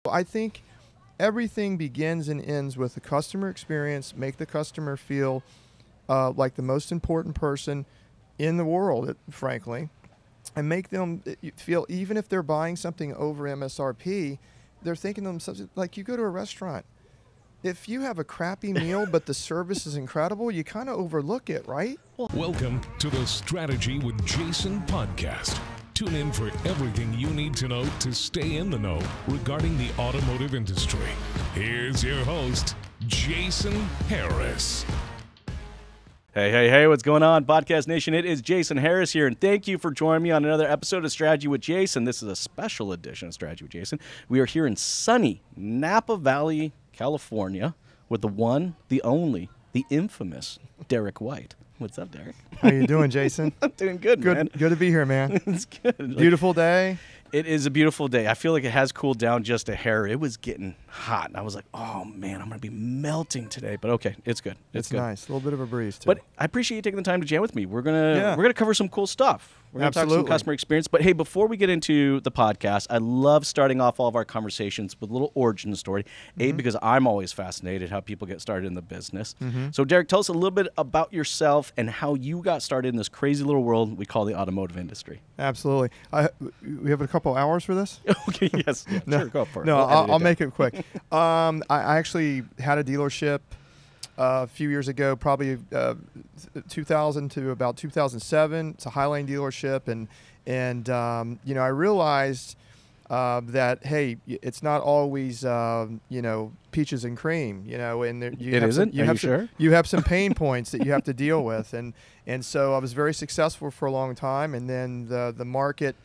I think everything begins and ends with the customer experience. Make the customer feel like the most important person in the world, frankly, and make them feel, even if they're buying something over MSRP, they're thinking to themselves, like, you go to a restaurant. If you have a crappy meal but the service is incredible, you kind of overlook it, right? Welcome to the Strategy with Jason podcast. Tune in for everything you need to know to stay in the know regarding the automotive industry. Here's your host, Jason Harris. Hey, what's going on, Podcast Nation? It is Jason Harris here, and thank you for joining me on another episode of Strategy with Jason. This is a special edition of Strategy with Jason. We are here in sunny Napa Valley, California, with the one, the only, the infamous Derek White. What's up, Derek? How you doing, Jason? I'm doing good, man. Good to be here, man. It's good. Beautiful day. It is a beautiful day. I feel like it has cooled down just a hair. It was getting hot, and I was like, oh, man, I'm going to be melting today. But, okay, it's good. It's good. nice. A little bit of a breeze, too. But I appreciate you taking the time to jam with me. We're gonna cover some cool stuff. We're going to talk some customer experience. But, hey, before we get into the podcast, I love starting off all of our conversations with a little origin story. A, because I'm always fascinated how people get started in the business. So, Derek, tell us a little bit about yourself and how you got started in this crazy little world we call the automotive industry. Absolutely. We have a couple hours for this? Okay, yes. Yeah, no, sure, go for it. No, I'll make it quick. I actually had a dealership a few years ago, probably 2000 to about 2007. It's a Highline dealership, and I realized that, hey, it's not always peaches and cream, and you have some pain points that you have to deal with, and so I was very successful for a long time, and then the market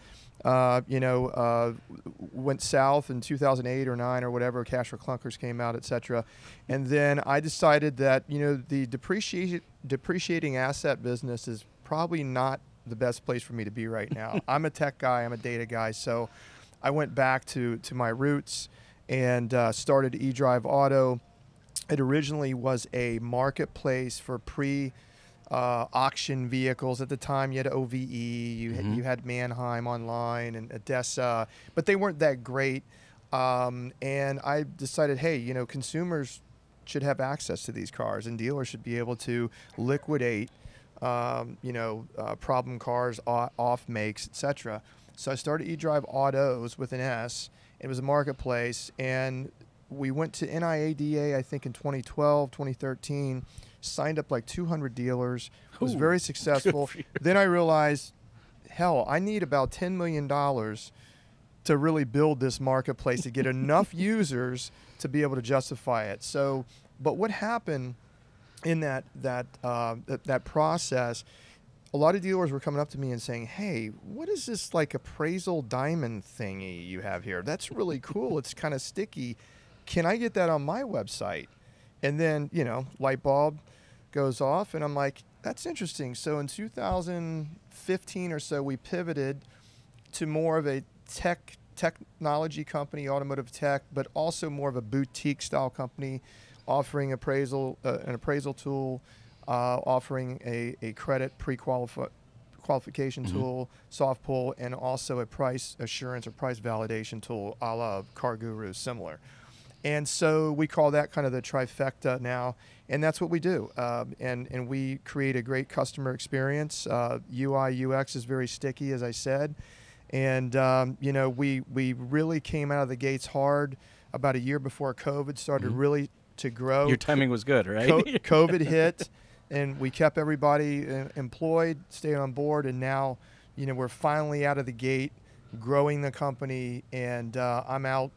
went south in 2008 or 9 or whatever. Cash for clunkers came out, etc. And then I decided that the depreciating asset business is probably not the best place for me to be right now. I'm a tech guy. I'm a data guy. So I went back to my roots and started eDrive Auto. It originally was a marketplace for auction vehicles. At the time, you had OVE, you had Manheim online and ADESA, but they weren't that great. And I decided, hey, consumers should have access to these cars, and dealers should be able to liquidate, problem cars, off makes, etc. So I started eDrive Autos with an S. It was a marketplace, and we went to NIADA, I think, in 2012, 2013. Signed up like 200 dealers. Was very successful. Then I realized, hell, I need about $10 million to really build this marketplace to get enough users to be able to justify it. So, but what happened in that process? A lot of dealers were coming up to me and saying, "Hey, what is this like appraisal diamond thingy you have here? That's really cool. It's kind of sticky. Can I get that on my website?" And then, light bulb goes off, and I'm like, that's interesting. So in 2015 or so, we pivoted to more of a technology company, automotive tech, but also more of a boutique style company, offering an appraisal tool, offering a credit qualification tool, soft pull, and also a price assurance or price validation tool, a la Car Guru, similar. And so we call that kind of the trifecta now, and that's what we do. And we create a great customer experience. UI, UX is very sticky, as I said. And, we really came out of the gates hard about a year before COVID started really to grow. Your timing was good, right? COVID hit, and we kept everybody employed, stayed on board, and now, we're finally out of the gate, growing the company, and I'm out,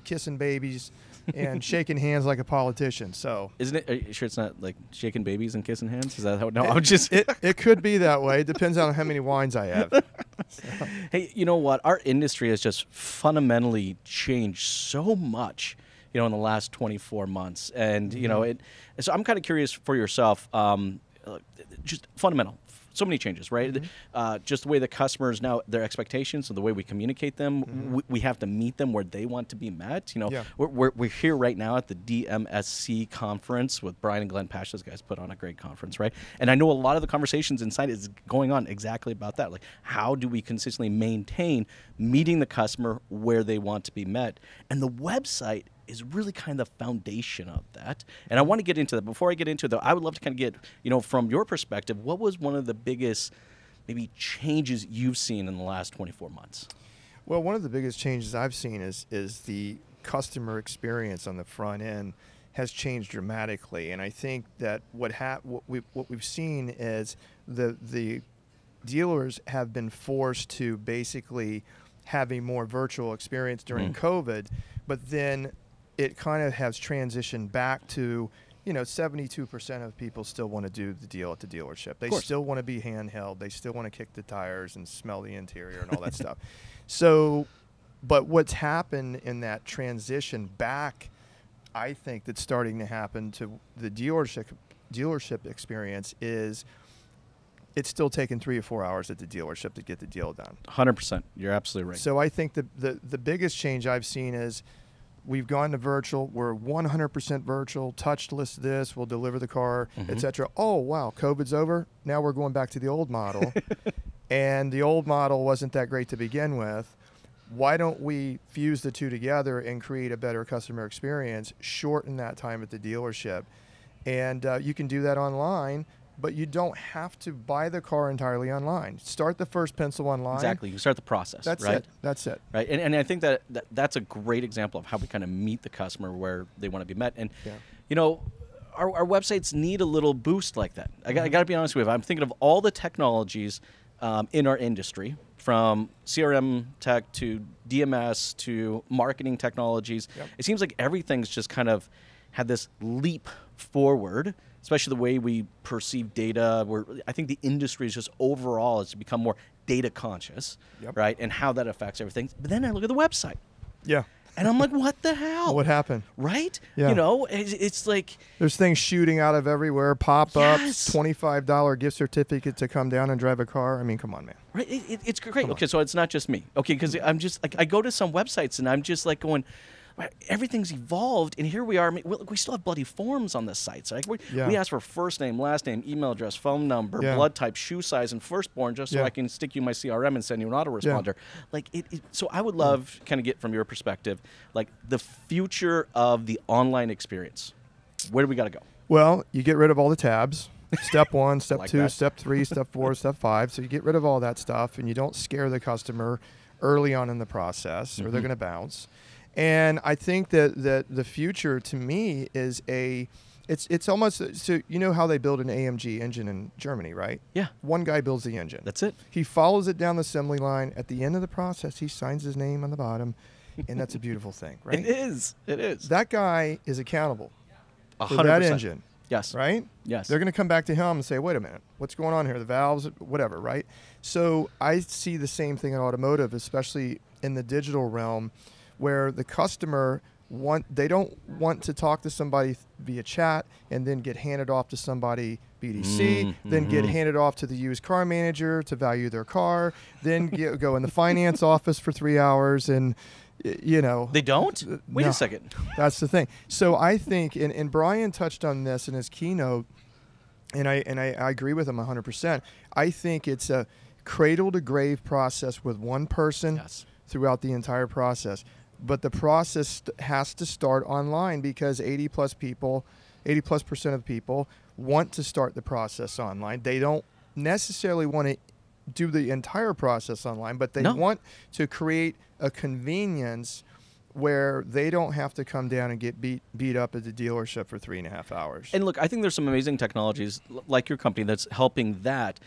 kissing babies and shaking hands like a politician. So, isn't it? Are you sure it's not like shaking babies and kissing hands? Is that how? No, I'm just. It could be that way. It depends on how many wines I have. So. Hey, you know what? Our industry has just fundamentally changed so much, in the last 24 months, and So I'm kind of curious for yourself, just fundamental. so many changes, right? Just the way the customers now, their expectations, so the way we communicate them, we have to meet them where they want to be met. You know, we're here right now at the DMSC conference with Brian and Glenn Pash. Those guys put on a great conference, right? And I know a lot of the conversations inside is going on exactly about that. Like, how do we consistently maintain meeting the customer where they want to be met? And the website is really kind of the foundation of that. And I want to get into that. Before I get into it, though, I would love to kind of get, you know, from your perspective, what was one of the biggest maybe changes you've seen in the last 24 months? Well, one of the biggest changes I've seen is the customer experience on the front end has changed dramatically. And I think that what we've seen is the dealers have been forced to basically have a more virtual experience during COVID, but then it kind of has transitioned back to, you know, 72% of people still want to do the deal at the dealership. They still want to be handheld. They still want to kick the tires and smell the interior and all that stuff. So, but what's happened in that transition back, I think that's starting to happen to the dealership experience is it's still taking 3 or 4 hours at the dealership to get the deal done. 100%. You're absolutely right. So I think the biggest change I've seen is we've gone to virtual. We're 100% virtual. Touchless this. We'll deliver the car, etc. Oh, wow. COVID's over. Now we're going back to the old model. And the old model wasn't that great to begin with. Why don't we fuse the two together and create a better customer experience, shorten that time at the dealership? And you can do that online, but you don't have to buy the car entirely online. Start the first pencil online. Exactly. You start the process. That's right? it. That's it. Right. And I think that's a great example of how we kind of meet the customer where they want to be met. And, you know, our websites need a little boost like that. I got to be honest with you. I'm thinking of all the technologies in our industry, from CRM tech to DMS to marketing technologies. It seems like everything's just kind of had this leap forward, especially the way we perceive data. Where I think the industry is just overall has become more data conscious, right? And how that affects everything. But then I look at the website. And I'm like, what the hell? What happened? Right? You know, it's like... There's things shooting out of everywhere, pop-ups, $25 gift certificate to come down and drive a car. I mean, come on, man. Right? It's great. Okay, so it's not just me. Okay, because I'm just like, I go to some websites and I'm just like going... Everything's evolved, and here we are. I mean, we still have bloody forms on the site. So we ask for first name, last name, email address, phone number, blood type, shoe size, and firstborn, just so I can stick you my CRM and send you an autoresponder. Like so I would love kind of get from your perspective, like the future of the online experience. Where do we got to go? Well, you get rid of all the tabs. Step 1, step like 2, that. Step 3, step 4, step 5. So you get rid of all that stuff, and you don't scare the customer early on in the process, or they're going to bounce. And I think that the future to me is it's almost, so you know how they build an AMG engine in Germany, right? Yeah. One guy builds the engine. That's it. He follows it down the assembly line. At the end of the process, he signs his name on the bottom, and that's a beautiful thing, right? It is. It is. That guy is accountable 100%. for that engine. Yes. Right? Yes. They're going to come back to him and say, wait a minute, what's going on here? The valves, whatever, right? So I see the same thing in automotive, especially in the digital realm, where the customer they don't want to talk to somebody via chat and then get handed off to somebody BDC, then get handed off to the used car manager to value their car, then go in the finance office for 3 hours, and you know. They don't? Wait a second. That's the thing. So I think, and Brian touched on this in his keynote, and I agree with him 100%. I think it's a cradle to grave process with one person throughout the entire process. But the process has to start online because 80+% of people want to start the process online. They don't necessarily want to do the entire process online, but they want to create a convenience where they don't have to come down and get beat up at the dealership for 3.5 hours. And look, I think there's some amazing technologies like your company that's helping that.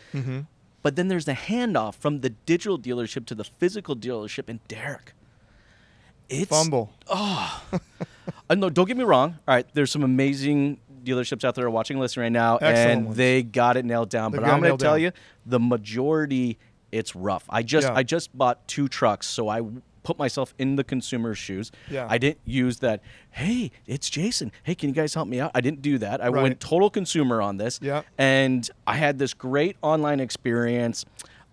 But then there's the handoff from the digital dealership to the physical dealership. And Derek, it's fumble. No, don't get me wrong. All right, there's some amazing dealerships out there watching, listening right now, and they got it nailed down. But I'm going to tell you, the majority, it's rough. I just bought 2 trucks, so I put myself in the consumer's shoes. Yeah. I didn't use that, hey, it's Jason. Hey, can you guys help me out? I didn't do that. I went total consumer on this. Yeah. And I had this great online experience.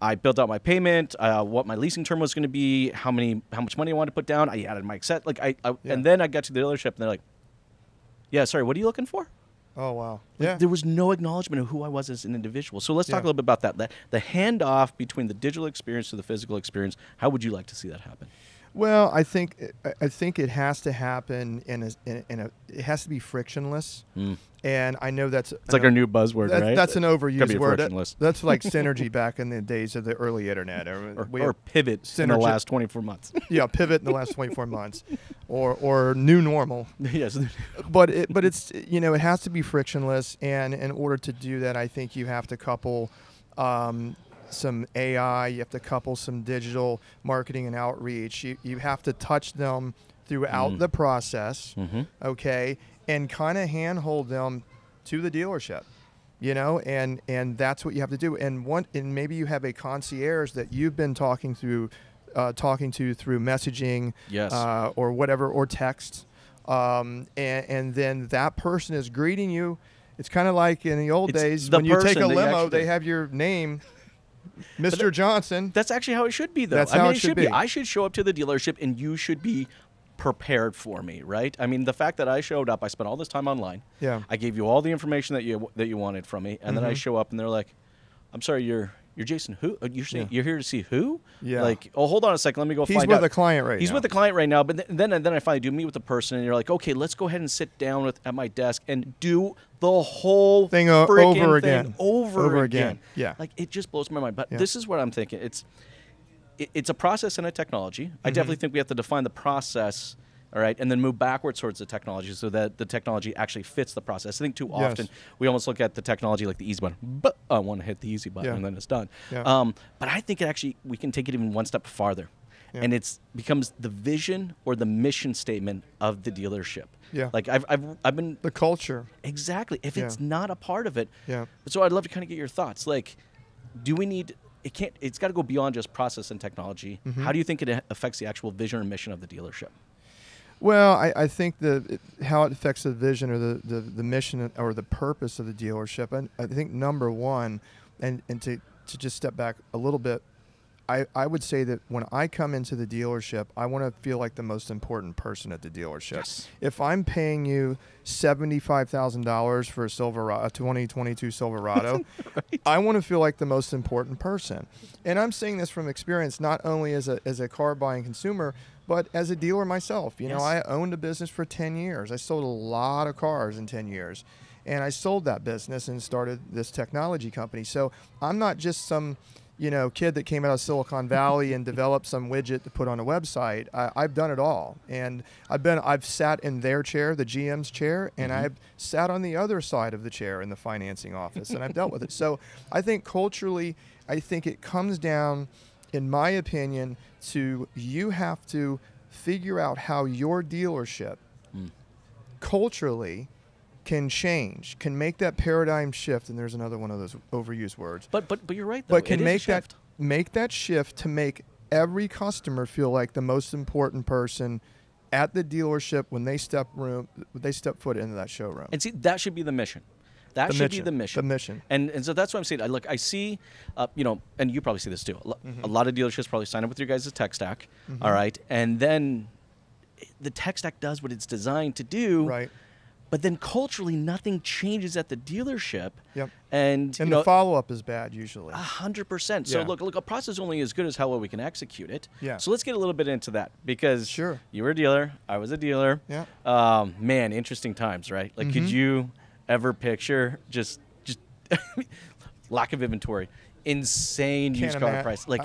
I built out my payment, what my leasing term was going to be, how much money I wanted to put down. I added my set. And then I got to the dealership, and they're like, yeah, sorry, what are you looking for? Oh, wow. Yeah. There was no acknowledgement of who I was as an individual. So let's talk a little bit about that. The handoff between the digital experience to the physical experience. How would you like to see that happen? Well, I think it has to happen it has to be frictionless. And I know it's like our new buzzword, right? That's an overused word. Frictionless. That's like synergy back in the days of the early internet, or pivot in the last 24 months. Yeah, pivot in the last 24 months, or new normal. Yes, but it's it has to be frictionless, and in order to do that, I think you have to couple some AI, you have to couple some digital marketing and outreach. You have to touch them throughout the process, okay, and kind of handhold them to the dealership, and that's what you have to do. And maybe you have a concierge that you've been talking to through messaging, or whatever, or text, and then that person is greeting you. It's kind of like in the old days when you take a limo, they have your name. Mr. Johnson. That's actually how it should be, though. That's how it should be. I should show up to the dealership, and you should be prepared for me, right? I mean, the fact that I showed up, I spent all this time online. Yeah. I gave you all the information that you wanted from me, and then I show up, and they're like, "I'm sorry, you're Jason. Who? You're here to see who? Yeah. Like, oh, hold on a second. Let me go find out. He's with a client right now. He's with the client right now. But then I finally do meet with the person, and you're like, okay, let's go ahead and sit down at my desk and do the whole thing over again. Yeah. Like, it just blows my mind. But this is what I'm thinking. It's a process and a technology. I definitely think we have to define the process. All right, and then move backwards towards the technology so that the technology actually fits the process. I think too often we almost look at the technology like the easy button. But I want to hit the easy button and then it's done. Yeah. But I think we can take it even one step farther, and it becomes the vision or the mission statement of the dealership. Yeah. Like I've been the culture. Exactly. If it's not a part of it. Yeah. So I'd love to kind of get your thoughts. Like, do we need? It's got to go beyond just process and technology. How do you think it affects the actual vision or mission of the dealership? Well, I think how it affects the vision or the mission or the purpose of the dealership. I think number one, and to just step back a little bit, I would say that when I come into the dealership, I want to feel like the most important person at the dealership. Yes. If I'm paying you $75,000 for a 2022 Silverado, right. I want to feel like the most important person. And I'm saying this from experience, not only as a car buying consumer, but as a dealer myself. You know, I owned a business for 10 years. I sold a lot of cars in 10 years. And I sold that business and started this technology company. So I'm not just some kid that came out of Silicon Valley and developed some widget to put on a website. I've done it all, and I've sat in their chair, the GM's chair, and I've sat on the other side of the chair in the financing office, and I've dealt with it. So I think culturally, it comes down, in my opinion, to you have to figure out how your dealership culturally can change, can make that paradigm shift, and there's another one of those overused words. But you're right, though. But can make that shift to make every customer feel like the most important person at the dealership when they step foot into that showroom. And see, that should be the mission. That should be the mission. The mission. And so that's what I'm saying. I see, and you probably see this too. A lot of dealerships probably sign up with your guys' tech stack, all right? And then the tech stack does what it's designed to do. Right. But then culturally, nothing changes at the dealership. Yep. And the follow-up is bad usually. 100%. So look, a process is only as good as how well we can execute it. Yeah. So let's get a little bit into that, because you were a dealer, I was a dealer. Yeah. Man, interesting times, right? Like, could you ever picture just lack of inventory, insane used car price? Like,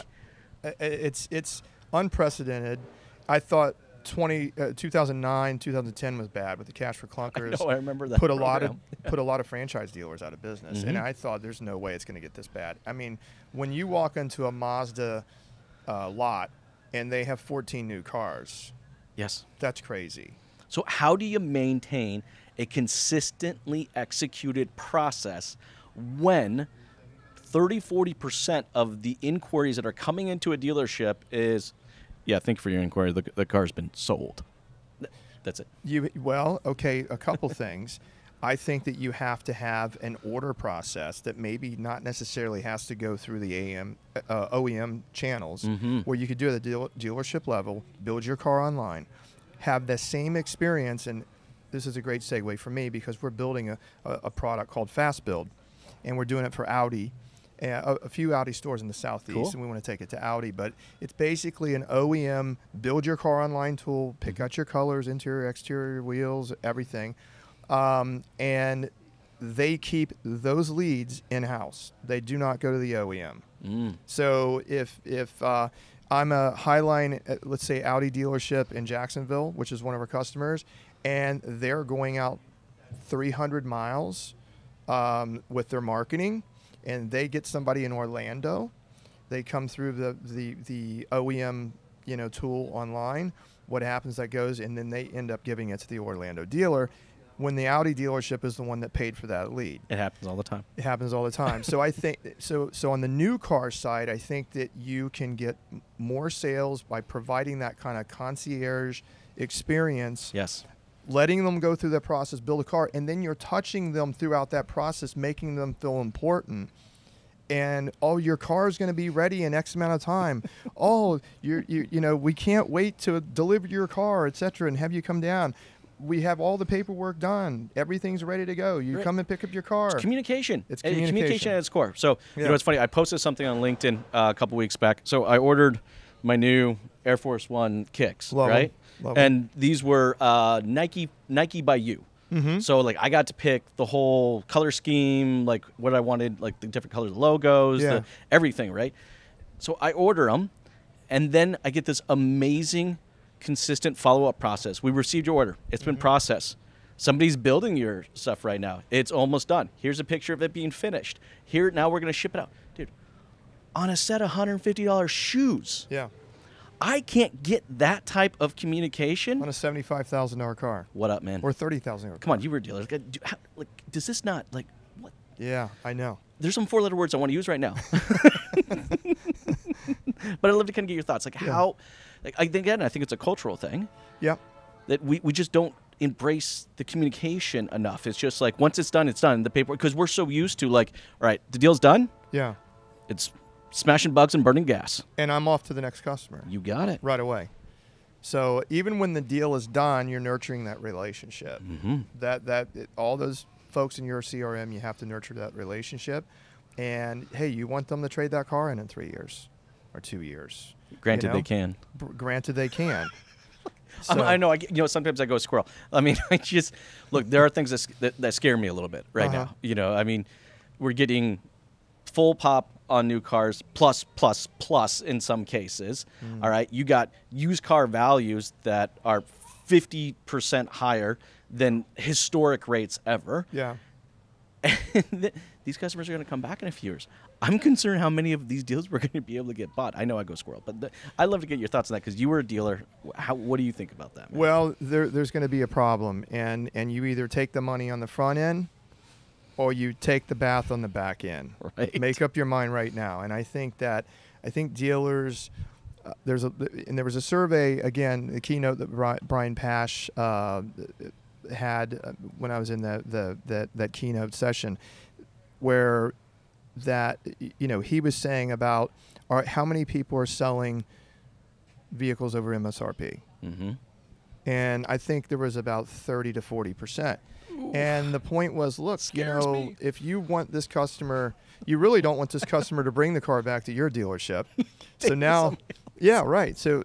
it's unprecedented. I thought 2009, 2010 was bad with the cash for clunkers. I remember that. Put a lot of franchise dealers out of business, and I thought there's no way it's going to get this bad. I mean, when you walk into a Mazda lot and they have 14 new cars, that's crazy. So how do you maintain a consistently executed process when 30-40% of the inquiries that are coming into a dealership is, Yeah, thank you for your inquiry. The car's been sold. That's it. Well, okay, a couple things. I think that you have to have an order process that maybe not necessarily has to go through the OEM channels, where you could do it at the dealership level, build your car online, have the same experience. And this is a great segue for me because we're building a product called Fast Build, and we're doing it for Audi, a few Audi stores in the Southeast, and we want to take it to Audi. But it's basically an OEM build your car online tool, pick out your colors, interior, exterior, wheels, everything. And they keep those leads in-house. They do not go to the OEM. So if I'm a Highline, let's say Audi dealership in Jacksonville, which is one of our customers, and they're going out 300 miles with their marketing, and they get somebody in Orlando, they come through the OEM tool online. What happens? That goes, and then they end up giving it to the Orlando dealer, when the Audi dealership is the one that paid for that lead. It happens all the time. It happens all the time. So I think so on the new car side, I think that you can get more sales by providing that kind of concierge experience. Yes. Letting them go through that process, build a car, and then you're touching them throughout that process, making them feel important. And your car is going to be ready in X amount of time. We can't wait to deliver your car, etc., and have you come down. We have all the paperwork done. Everything's ready to go. You come and pick up your car. It's communication. It's communication at its core. So, it's funny. I posted something on LinkedIn a couple weeks back. So I ordered my new Air Force One kicks, right? And these were Nike by You. So, I got to pick the whole color scheme, what I wanted, the different colors of logos, everything, right? So I order them, and then I get this amazing consistent follow-up process. We received your order. It's been processed. Somebody's building your stuff right now. It's almost done. Here's a picture of it being finished. Here, now we're going to ship it out. Dude, on a set of $150 shoes. Yeah. I can't get that type of communication. On a $75,000 car. What up, man? Or $30,000 car. Come on, you were a dealer. Does this not, what? Yeah, I know. There's some 4-letter words I want to use right now. But I'd love to kind of get your thoughts. How... Again, I think it's a cultural thing. Yeah. That we just don't embrace the communication enough. It's just once it's done, it's done. The paperwork, because we're so used to all right, the deal's done. Yeah. It's smashing bugs and burning gas. And I'm off to the next customer. You got it. Right away. So even when the deal is done, you're nurturing that relationship. All those folks in your CRM, you have to nurture that relationship. And hey, you want them to trade that car in 3 years or 2 years. Granted, they can. Granted, they can. So. I know. Sometimes I go squirrel. I mean, I just look. There are things that scare me a little bit right now. I mean, we're getting full pop on new cars, plus in some cases. All right, you got used car values that are 50% higher than historic rates ever. Yeah. And these customers are going to come back in a few years. I'm concerned how many of these deals we're going to be able to get bought. I know I go squirrel, but I'd love to get your thoughts on that because you were a dealer. What do you think about that, man? Well, there's going to be a problem, and you either take the money on the front end or you take the bath on the back end. Right. Make up your mind right now. And I think dealers, there was a survey, again, the keynote that Brian Pash had when I was in that keynote session, where he was saying about how many people are selling vehicles over MSRP. And I think there was about 30 to 40%. And the point was, look, if you want this customer, you really don't want this customer to bring the car back to your dealership. So now, yeah, right. So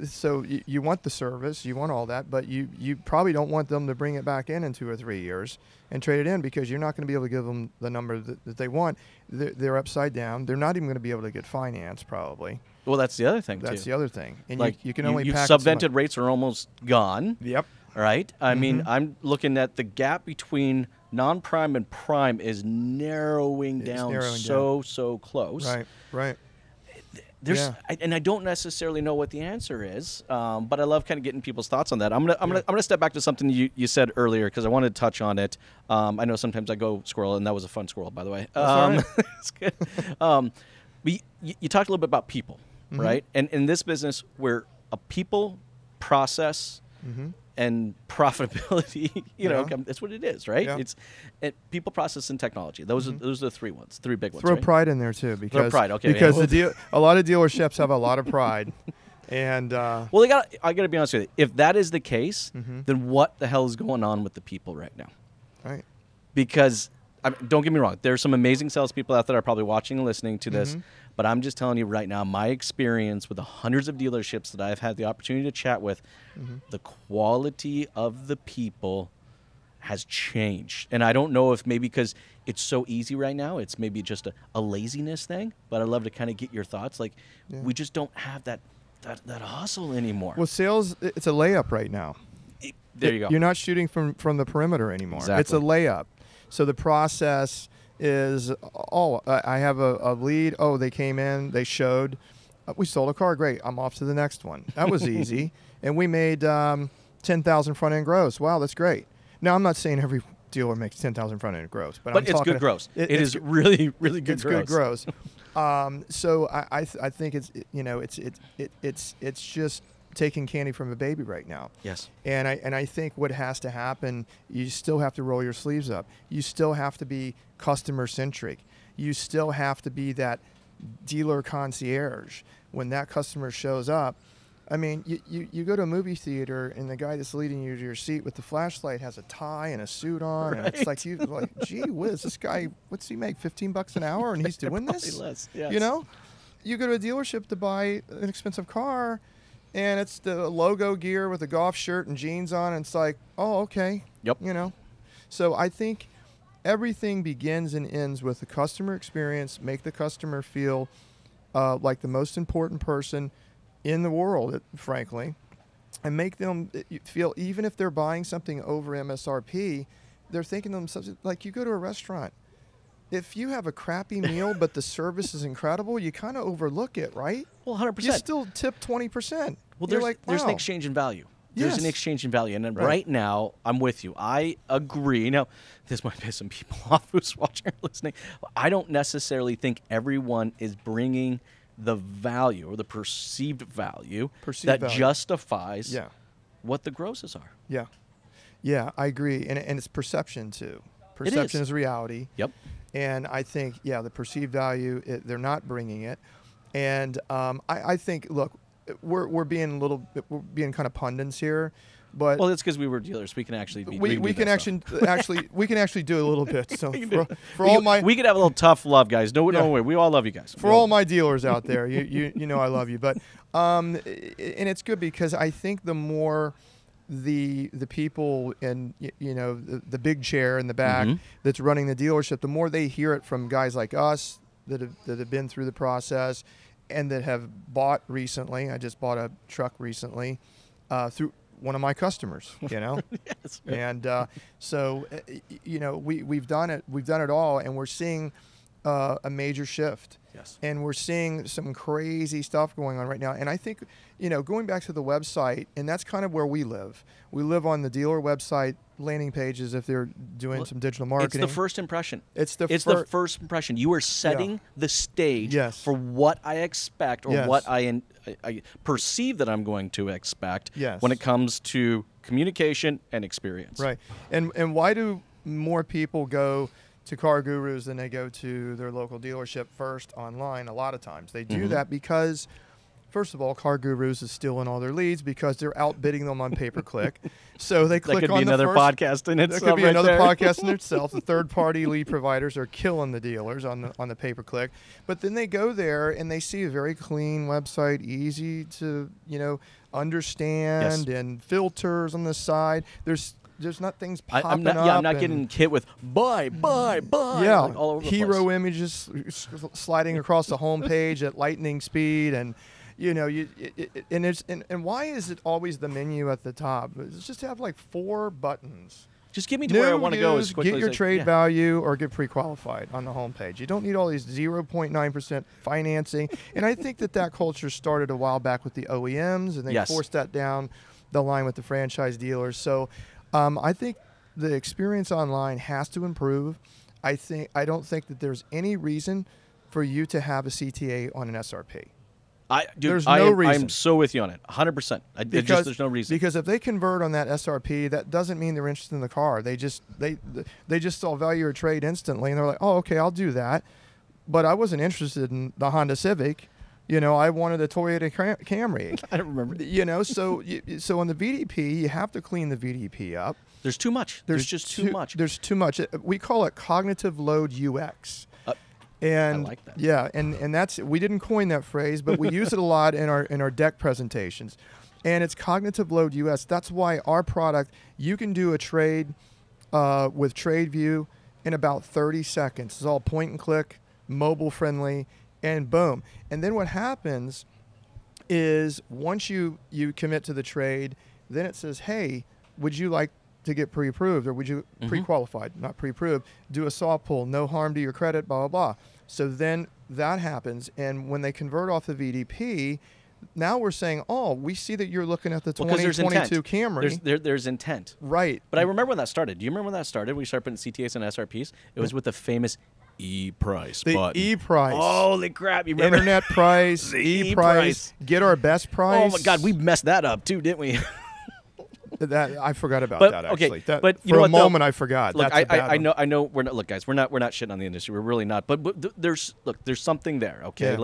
you want the service, you want all that, but you probably don't want them to bring it back in 2 or 3 years and trade it in because you're not going to be able to give them the number that they want. They're upside down. They're not even going to be able to get finance probably. Well, that's the other thing, That's the other thing. And you can only pack subvented rates are almost gone. Yep. Right? I mean, I'm looking at the gap between non-prime and prime is narrowing down so close. Right. And I don't necessarily know what the answer is, but I love kind of getting people's thoughts on that. I'm gonna step back to something you said earlier because I wanted to touch on it. I know sometimes I go squirrel, and that was a fun squirrel, by the way. It's good. You talked a little bit about people, right? And in this business, we're a people, process, and profitability. You know, that's what it is, right? It's people, process, and technology. Those are the three big ones. Throw right? pride in there too, because throw pride. Okay, because a lot of dealerships have a lot of pride. And well, I got to be honest with you. If that is the case, then what the hell is going on with the people right now? Right. Because don't get me wrong, there's some amazing salespeople out there that are probably watching and listening to this. But I'm just telling you right now, my experience with the hundreds of dealerships that I've had the opportunity to chat with, the quality of the people has changed. And I don't know if maybe because it's so easy right now, it's maybe just a laziness thing. But I'd love to kind of get your thoughts. Like, we just don't have that hustle anymore. Well, sales, it's a layup right now. There you go. You're not shooting from the perimeter anymore. Exactly. It's a layup. So the process is, I have a lead. Oh, they came in, they showed. We sold a car. Great. I'm off to the next one. That was easy. And we made 10,000 front-end gross. Wow, that's great. Now, I'm not saying every dealer makes 10,000 front-end gross. But it's good gross. It is really, really good gross. It's good gross. So I think it's just taking candy from a baby right now. Yes. And I think what has to happen, you still have to roll your sleeves up. You still have to be customer centric. You still have to be that dealer concierge. When that customer shows up, I mean, you go to a movie theater and the guy that's leading you to your seat with the flashlight has a tie and a suit on, right. And it's like gee whiz, this guy, what's he make, $15 an hour, and he's doing this? Less, yes. You know, you go to a dealership to buy an expensive car, and it's the logo gear with a golf shirt and jeans on, and it's like, oh, okay. Yep. You know, so I think everything begins and ends with the customer experience. Make the customer feel like the most important person in the world, frankly, and make them feel, even if they're buying something over MSRP, they're thinking to themselves, like, you go to a restaurant. If you have a crappy meal but the service is incredible, you kind of overlook it, right? Well, 100%. You still tip 20%. Well, there's an exchange in value. There's an exchange in value. And then Right. right now, I'm with you. I agree. Now, this might piss some people off who's watching or listening. I don't necessarily think everyone is bringing the value or the perceived value that justifies what the grosses are. Yeah. Yeah, I agree. And it's perception, too. Perception is reality. Yep. And I think, the perceived value, they're not bringing it. And I think, look, we're being kind of pundits here, but well, it's because we were dealers. We can actually be. We can actually do a little bit. So we could have a little tough love, guys. No way. We all love you guys. For all my dealers out there, you know I love you. But and it's good because I think the more the people and the big chair in the back that's running the dealership, the more they hear it from guys like us that have been through the process and that have bought recently. I just bought a truck recently through one of my customers, Yes, right. And so we've done it. We've done it all, and we're seeing a major shift. Yes. And we're seeing some crazy stuff going on right now. And I think, going back to the website, and that's kind of where we live. We live on the dealer website landing pages if they're doing some digital marketing. It's the first impression. It's the first impression. You are setting the stage for what I expect or what I perceive that I'm going to expect when it comes to communication and experience. Right. And why do more people go to Car Gurus than they go to their local dealership first online? A lot of times they do that because, first of all, Car Gurus is stealing all their leads because they're outbidding them on pay-per-click. So they click on the first. That could be another podcast in itself. That could be another podcast in itself. The third-party lead providers are killing the dealers on the pay-per-click. But then they go there and they see a very clean website, easy to understand, and filters on the side. There's not things popping up. I'm not getting hit with buy. Yeah, like all over the hero place. images sliding across the homepage at lightning speed, and and why is it always the menu at the top? It's just to have like 4 buttons. Just get me to where I want to go as quickly get your trade value or get pre-qualified on the homepage. You don't need all these 0.9% financing. And I think that culture started a while back with the OEMs, and they forced that down the line with the franchise dealers. So I think the experience online has to improve. I don't think that there's any reason for you to have a CTA on an SRP. There's no reason. I'm so with you on it, 100%. There's no reason. Because if they convert on that SRP, that doesn't mean they're interested in the car. They just saw value or trade instantly, and they're like, oh, okay, I'll do that. But I wasn't interested in the Honda Civic. I wanted a Toyota Camry. I don't remember. So on the VDP, you have to clean the VDP up. There's too much. There's just too much. There's too much. We call it cognitive load UX. And I like that. Yeah, and that's, we didn't coin that phrase, but we use it a lot in our deck presentations. And it's cognitive load UX. That's why our product, you can do a trade with TradeView in about 30 seconds. It's all point and click, mobile friendly, and boom. And then what happens is once you commit to the trade, then it says, hey, would you like to get pre-approved, or would you pre-qualified, not pre-approved, do a soft pull, no harm to your credit, blah, blah, blah. So then that happens, and when they convert off the VDP, now we're saying, oh, we see that you're looking at the 2022 Camry. There's intent. Right. But I remember when that started. Do you remember when that started? We started putting CTAs and SRPs. It was with the famous E-price button. The E-price. Holy crap. You remember? Internet price, E-price, get our best price. Oh, my God. We messed that up, too, didn't we? That I forgot about that actually. Okay, but for a moment I forgot. Look, That's I know. We're not. Look, guys, we're not shitting on the industry. We're really not. But there's something there. Okay,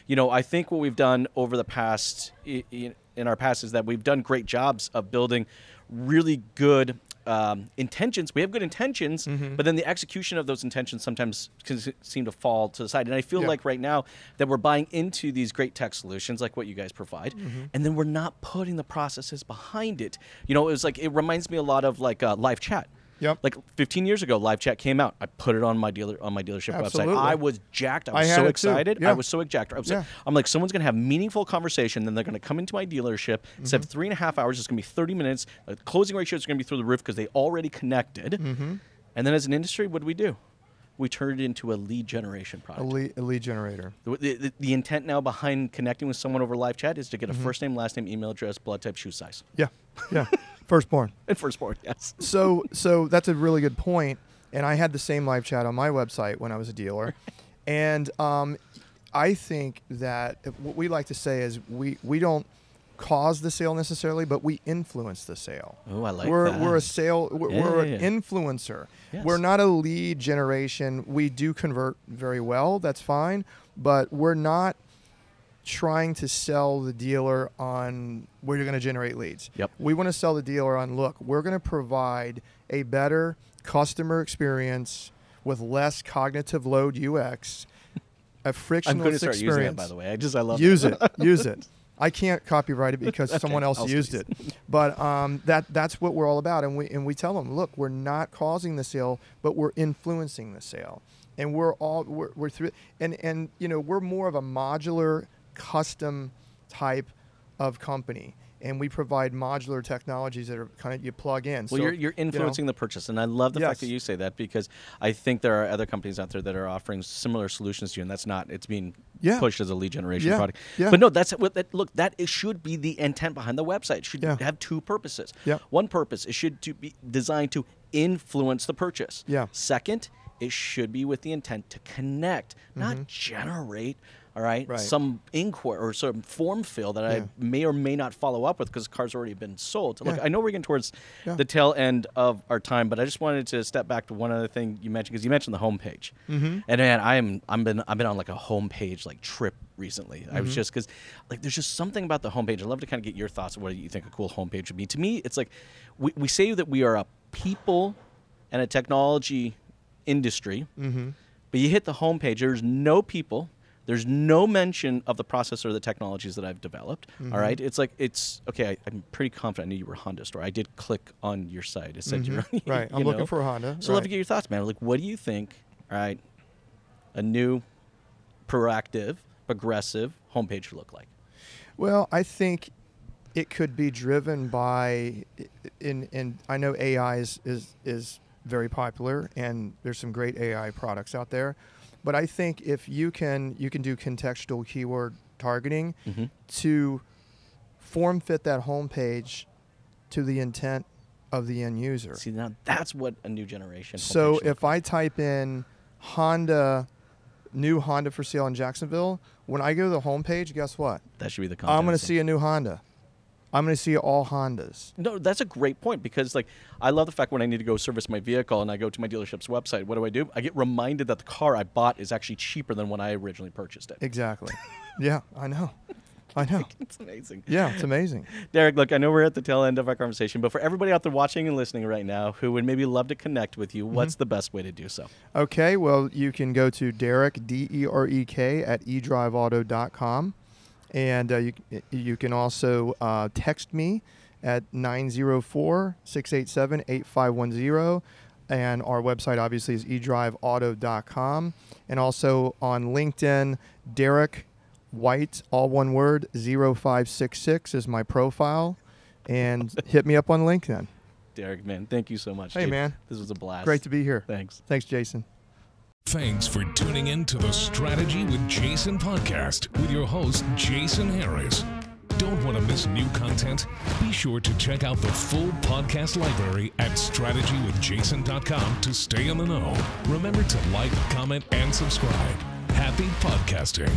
yeah. I think what we've done over the past in our past is that we've done great jobs of building really good intentions. We have good intentions, but then the execution of those intentions sometimes can seem to fall to the side. And I feel like right now that we're buying into these great tech solutions like what you guys provide, and then we're not putting the processes behind it. It reminds me a lot of live chat. Yep. Like 15 years ago, live chat came out. I put it on my dealership Absolutely. website. I was jacked. I was so excited. Yeah. I was so jacked. I'm like, someone's going to have meaningful conversation. Then they're going to come into my dealership. Instead of 3.5 hours, it's going to be 30 minutes. Closing ratio is going to be through the roof because they already connected. And then as an industry, what do? We turned it into a lead generation product. A lead generator. The intent now behind connecting with someone over live chat is to get a first name, last name, email address, blood type, shoe size. Yeah. Firstborn. And firstborn, yes. So that's a really good point. And I had the same live chat on my website when I was a dealer. And I think that what we like to say is we don't cause the sale necessarily, but we influence the sale. Oh, I like that. We're an influencer. Yes. We're not a lead generation. We do convert very well. That's fine. But we're not trying to sell the dealer on where you're going to generate leads. Yep. We want to sell the dealer on, look, we're going to provide a better customer experience with less cognitive load UX, a frictionless I'm going to start experience. using it, by the way. I love use it. Use it. I can't copyright it because someone else used it. But that's what we're all about. And we tell them, look, we're not causing the sale, but we're influencing the sale. And we're through. And we're more of a modular, custom type of company. And we provide modular technologies that are kind of you plug in. Well, so, you're influencing the purchase, and I love the fact that you say that, because I think there are other companies out there that are offering similar solutions to you, and that's not. It's being pushed as a lead generation product. Yeah. But no, that's what that. Look, that should be the intent behind the website. It should have two purposes. Yeah. One purpose, it should be designed to influence the purchase. Yeah. Second, it should be with the intent to connect, not generate. All right, some inquiry or some form fill that I may or may not follow up with because the car's already been sold. So look, I know we're getting towards the tail end of our time, but I just wanted to step back to one other thing you mentioned, because you mentioned the homepage. And man, I've been on like a homepage trip recently. I was just because there's just something about the homepage. I'd love to kind of get your thoughts on what you think a cool homepage would be. To me, it's like we say that we are a people and a technology industry, but you hit the homepage, there's no people. There's no mention of the processor or the technologies that I've developed. All right, it's okay. I'm pretty confident I knew you were a Honda store. I did click on your site. It said you're right. I'm looking for a Honda. So I'd love to get your thoughts, man. What do you think? All right, a new, proactive, progressive homepage should look like. Well, I think it could be driven by, and I know AI is very popular, and there's some great AI products out there. But I think if you can do contextual keyword targeting to form fit that homepage to the intent of the end user. See, now that's what a new generation. So if I type in Honda new Honda for sale in Jacksonville, when I go to the homepage, guess what? That should be the content. I'm going to see a new Honda. I'm going to see all Hondas. No, that's a great point, because like I love the fact when I need to go service my vehicle and I go to my dealership's website, what do? I get reminded that the car I bought is actually cheaper than when I originally purchased it. Exactly. Yeah, I know. It's amazing. Yeah, it's amazing. Derek, look, I know we're at the tail end of our conversation, but for everybody out there watching and listening right now who would maybe love to connect with you, what's the best way to do so? Okay, well, you can go to Derek, D-E-R-E-K, at edriveauto.com. And you can also text me at 904-687-8510. And our website, obviously, is edriveauto.com. And also on LinkedIn, Derek White, all one word, 0566 is my profile. And hit me up on LinkedIn. Derek, man, thank you so much. Hey, dude. man. This was a blast. Great to be here. Thanks. Thanks, Jason. Thanks for tuning in to the Strategy with Jason podcast with your host, Jason Harris. Don't want to miss new content? Be sure to check out the full podcast library at strategywithjason.com to stay in the know. Remember to like, comment, and subscribe. Happy podcasting.